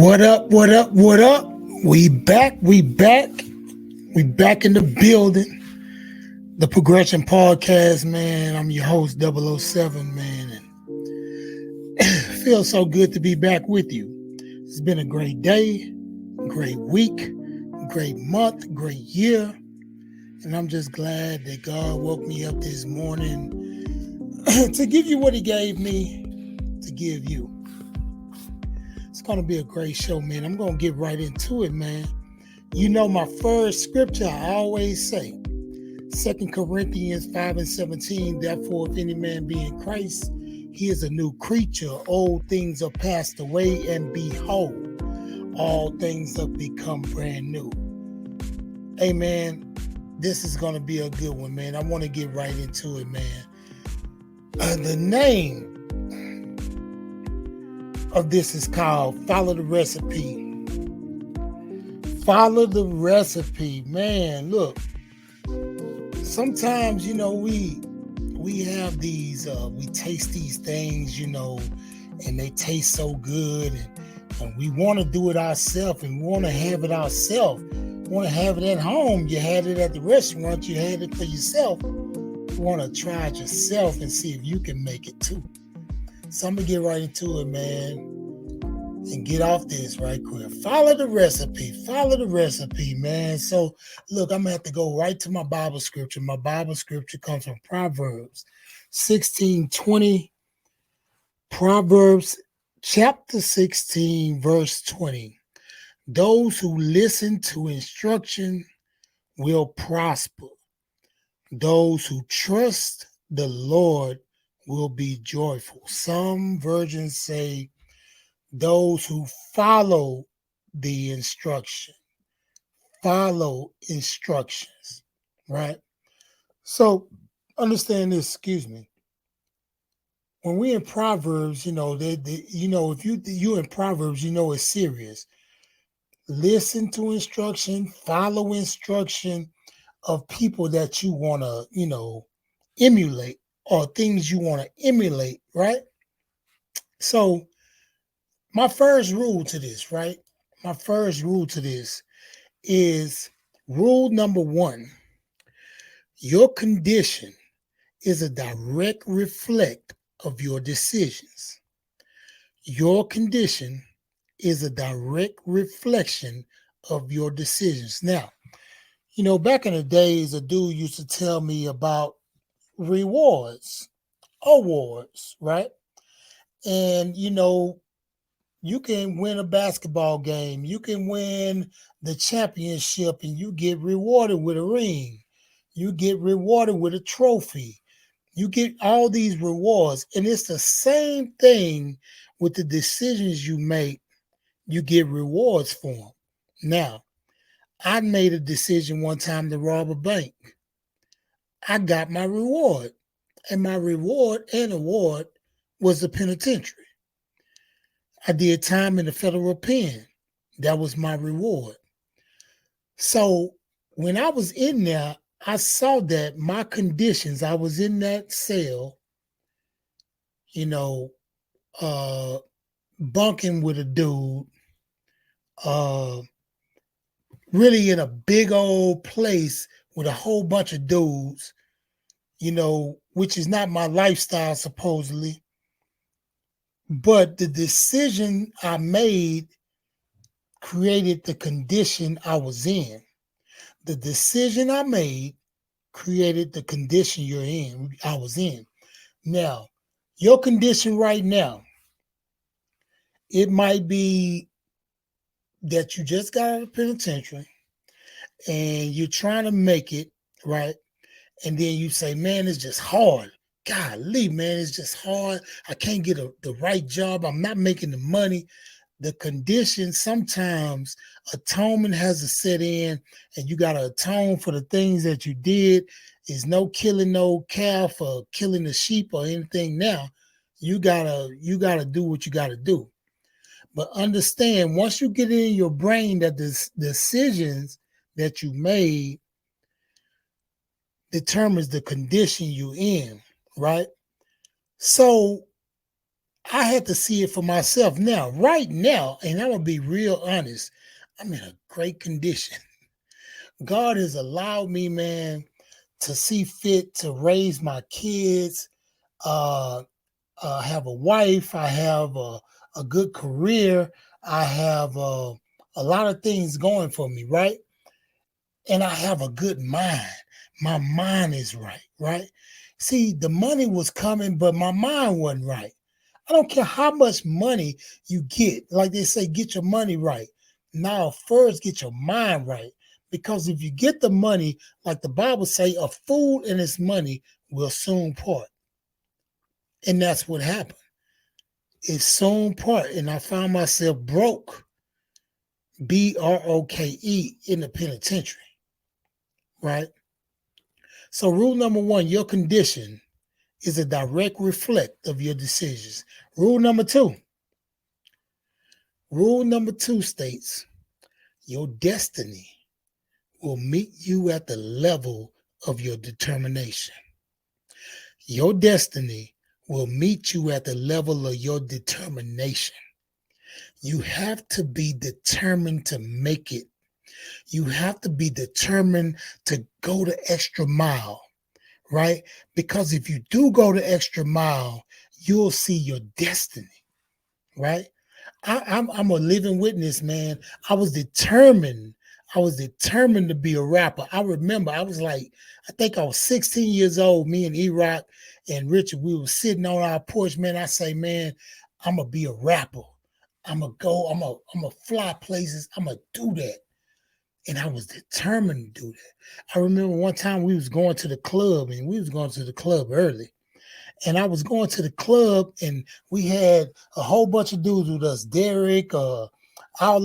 What up, what up, what up? We back in the building. The Progression Podcast, man. I'm your host, 007, man. And it feels so good to be back with you. It's been a great day, great week, great month, great year. And I'm just glad that God woke me up this morning to give you what he gave me to give you. It's going to be a great show, man. I'm going to get right into it, man. You know, my first scripture, I always say, 2 Corinthians 5:17, therefore, if any man be in Christ, he is a new creature. Old things are passed away, and behold, all things have become brand new. Hey, man, this is going to be a good one, man. I want to get right into it, man. The name of this is called Follow the Recipe. Follow the recipe, man. Look, sometimes, you know, we have these, we taste these things, you know, and they taste so good, and we want to do it ourselves, and we want to have it ourselves. We want to have it at home. You had it at the restaurant. You had it for yourself. You want to try it yourself and see if you can make it too. So I'm going to get right into it, man, and get off this right quick. Follow the recipe, man. So, look, I'm going to have to go right to my Bible scripture. My Bible scripture comes from Proverbs 16:20. Proverbs chapter 16, verse 20. Those who listen to instruction will prosper. Those who trust the Lord will be joyful. Some versions say those who follow the instruction. Follow instructions, right? So understand this, excuse me. When we in Proverbs, you know, you know, if you in Proverbs, you know it's serious. Listen to instruction, follow instruction of people that you want to, you know, emulate, or things you want to emulate, right? So my first rule to this, right? My first rule to this is rule number 1. Your condition is a direct reflect of your decisions. Your condition is a direct reflection of your decisions. Now, you know, back in the days, a dude used to tell me about awards, right? And, you know, you can win a basketball game, you can win the championship, and you get rewarded with a ring. You get rewarded with a trophy. You get all these rewards. And it's the same thing with the decisions you make. You get rewards for them. Now, I made a decision one time to rob a bank. I got my reward. And my reward and award was the penitentiary. I did time in the federal pen. That was my reward. So when I was in there, I saw that my conditions, I was in that cell, you know, bunking with a dude, uh, really in a big old place with a whole bunch of dudes, you know, which is not my lifestyle, supposedly. But the decision I made created the condition I was in. The decision I made created the condition I was in. Now, your condition right now, it might be that you just got out of penitentiary and you're trying to make it, right? And then you say, man, it's just hard. Golly, man, it's just hard. I can't get the right job. I'm not making the money. The condition, sometimes atonement has to set in, and you got to atone for the things that you did. Is no killing no calf or killing the sheep or anything. Now you gotta do what you gotta do. But understand, once you get it in your brain that the decisions that you made determines the condition you in, right? So I had to see it for myself. Now, right now, and I'm gonna be real honest, I'm in a great condition. God has allowed me, man, to see fit to raise my kids, uh, have a wife, I have a good career, I have a lot of things going for me, right? And I have a good mind. My mind is right, right? See, the money was coming, but my mind wasn't right. I don't care how much money you get. Like they say, get your money right. Now, first get your mind right. Because if you get the money, like the Bible say, a fool and his money will soon part. And that's what happened. It soon part. And I found myself broke, BROKE, in the penitentiary, right? So rule number one, your condition is a direct reflect of your decisions. Rule number two. Rule number two states your destiny will meet you at the level of your determination. Your destiny will meet you at the level of your determination. You have to be determined to make it. You have to be determined to go the extra mile, right? Because if you do go the extra mile, you'll see your destiny, right? I'm a living witness, man. I was determined. I was determined to be a rapper. I remember I was like, I think I was 16 years old. Me and E-Rock and Richard, we were sitting on our porch, man. I say, man, I'm gonna be a rapper. I'm gonna go. I'm gonna fly places. I'm gonna do that. And I was determined to do that. I remember one time we was going to the club, and we was going to the club early. And I was going to the club, and we had a whole bunch of dudes with us. Derek, all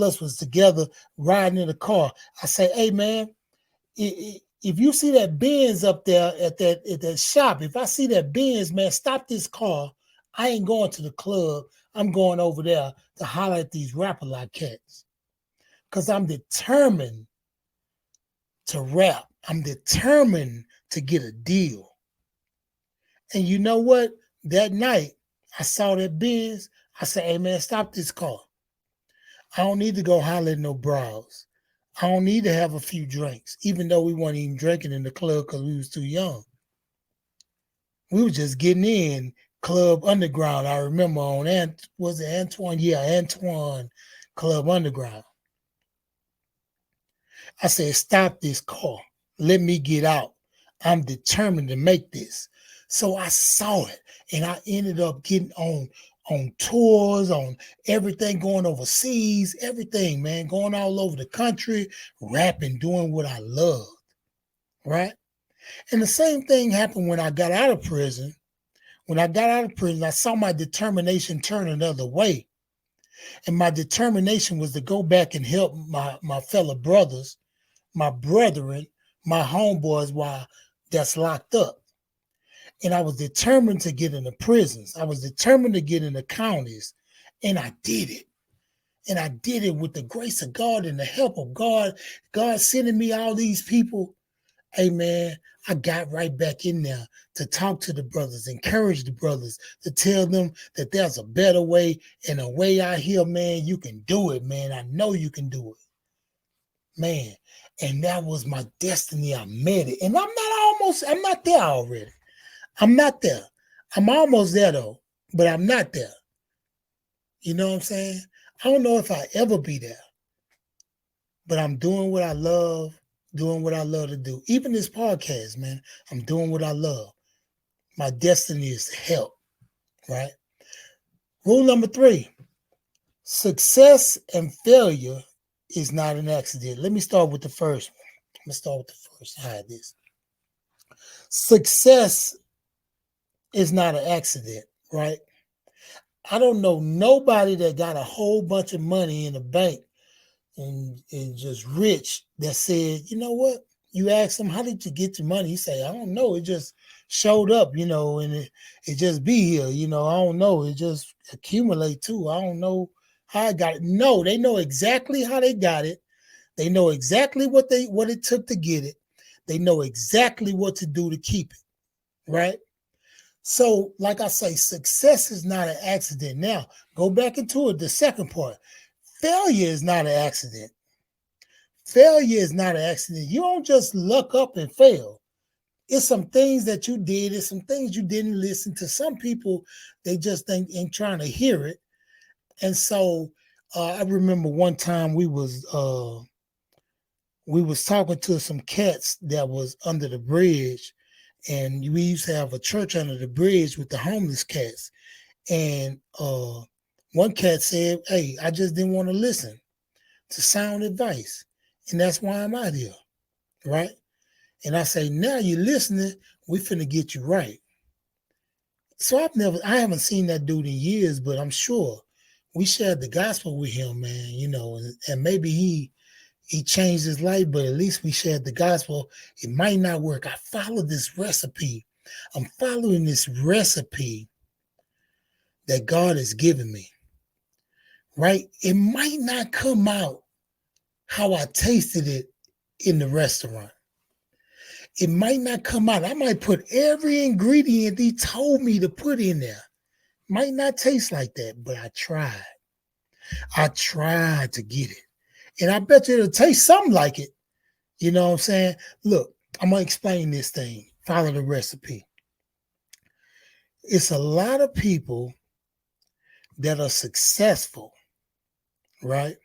us was together riding in the car. I say, hey man, if you see that Benz up there at that shop, if I see that Benz, man, stop this car. I ain't going to the club. I'm going over there to holler at these rapper like cats. Because I'm determined to rap. I'm determined to get a deal. And you know what? That night, I saw that Benz. I said, hey man, stop this car. I don't need to go holler at no bras. I don't need to have a few drinks, even though we weren't even drinking in the club because we was too young. We were just getting in Club Underground. I remember on was it Antoine? Yeah, Antoine Club Underground. I said, stop this car. Let me get out. I'm determined to make this. So I saw it, and I ended up getting on tours, on everything, going overseas, everything, man, going all over the country, rapping, doing what I love, right? And the same thing happened when I got out of prison. When I got out of prison, I saw my determination turn another way. And my determination was to go back and help my fellow brothers, my brethren, my homeboys while that's locked up. And I was determined to get in the prisons. I was determined to get in the counties. And I did it. And I did it with the grace of God and the help of God. God sending me all these people. Hey, man, I got right back in there to talk to the brothers, encourage the brothers, to tell them that there's a better way and a way out here, man. You can do it, man. I know you can do it, man. And that was my destiny. I met it. And I'm not there already. I'm not there. I'm almost there though, but I'm not there. You know what I'm saying? I don't know if I ever be there, but I'm doing what I love, doing what I love to do. Even this podcast, man, I'm doing what I love. My destiny is to help, right? Rule number 3, success and failure is not an accident. Let me start with the first one. I'm going to start with the first. Hide this. Success is not an accident, right? I don't know nobody that got a whole bunch of money in the bank and just rich that said, you know what? You ask them, how did you get your money? He say, I don't know. It just showed up, and it just be here. I don't know. It just accumulate too. I don't know how I got it. No, they know exactly how they got it. They know exactly what it took to get it. They know exactly what to do to keep it, right? So, like I say, success is not an accident. Now, go back into it. The second part, failure is not an accident. Failure is not an accident. You don't just luck up and fail. It's some things that you did, it's some things you didn't listen to. Some people, they just ain't trying to hear it. And so I remember one time we was talking to some cats that was under the bridge, and we used to have a church under the bridge with the homeless cats. And one cat said, "Hey, I just didn't want to listen to sound advice, and that's why I'm out here, right?" And I say, "Now you're listening, we finna get you right." So I haven't seen that dude in years, but I'm sure we shared the gospel with him, man. And maybe he changed his life, but at least we shared the gospel. It might not work. I followed this recipe. I'm following this recipe that God has given me, right? It might not come out how I tasted it in the restaurant. It might not come out. I might put every ingredient he told me to put in there. Might not taste like that, but I tried. I tried to get it. And I bet you it'll taste something like it. You know what I'm saying? Look, I'm going to explain this thing. Follow the recipe. It's a lot of people that are successful, right?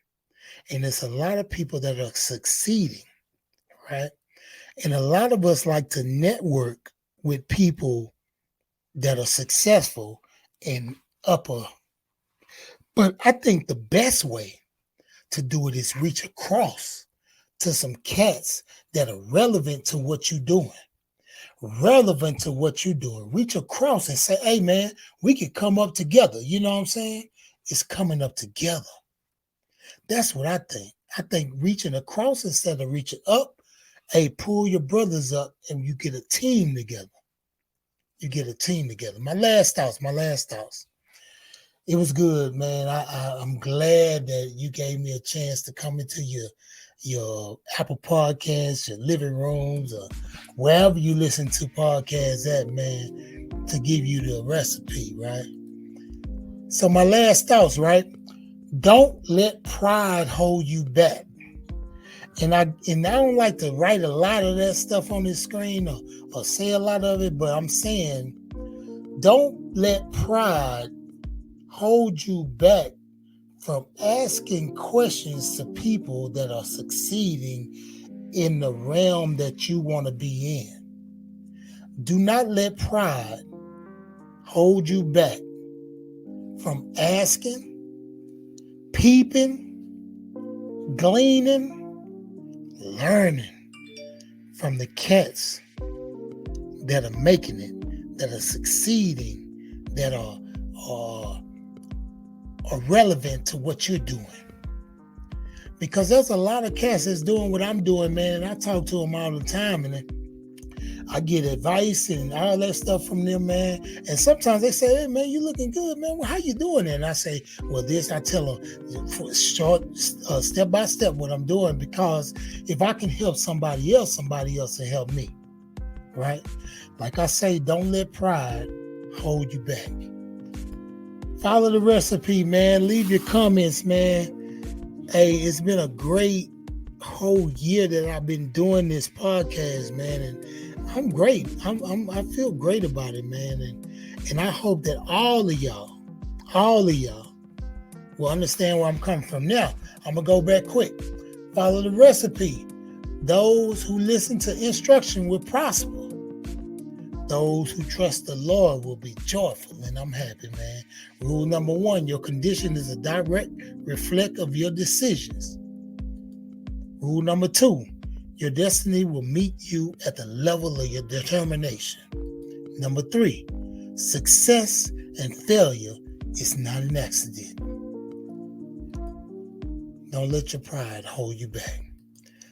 And it's a lot of people that are succeeding, right? And a lot of us like to network with people that are successful and upper. But I think the best way to do it is reach across to some cats that are relevant to what you're doing. Relevant to what you're doing. Reach across and say, "Hey, man, we can come up together." You know what I'm saying? It's coming up together. That's what I think. I think reaching across instead of reaching up. Hey, pull your brothers up and you get a team together. You get a team together. My last thoughts. It was good, man. I'm glad that you gave me a chance to come into your Apple Podcasts, your living rooms, or wherever you listen to podcasts at, man, to give you the recipe, right? So my last thoughts, right? Don't let pride hold you back. And I don't like to write a lot of that stuff on the screen or say a lot of it, but I'm saying don't let pride hold you back from asking questions to people that are succeeding in the realm that you want to be in. Do not let pride hold you back from asking, peeping, gleaning, learning from the cats that are making it, that are succeeding, that are relevant to what you're doing. Because there's a lot of cats that's doing what I'm doing, man, and I talk to them all the time, and I get advice and all that stuff from them, man. And sometimes they say, "Hey, man, you looking good, man. Well, how you doing?" And I say, "Well, I tell them short, step by step what I'm doing, because if I can help somebody else will help me, right?" Like I say, don't let pride hold you back. Follow the recipe, man. Leave your comments, man. Hey, it's been a great whole year that I've been doing this podcast, man, and I'm great. I feel great about it, man, and I hope that all of y'all will understand where I'm coming from. Now, I'm gonna go back quick. Follow the recipe. Those who listen to instruction will prosper. Those who trust the Lord will be joyful, and I'm happy, man. Rule number 1, your condition is a direct reflect of your decisions. Rule number 2, your destiny will meet you at the level of your determination. Number 3, success and failure is not an accident. Don't let your pride hold you back.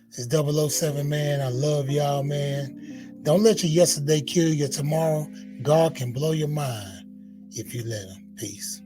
It's 007, man. I love y'all, man. Don't let your yesterday kill your tomorrow. God can blow your mind if you let him. Peace.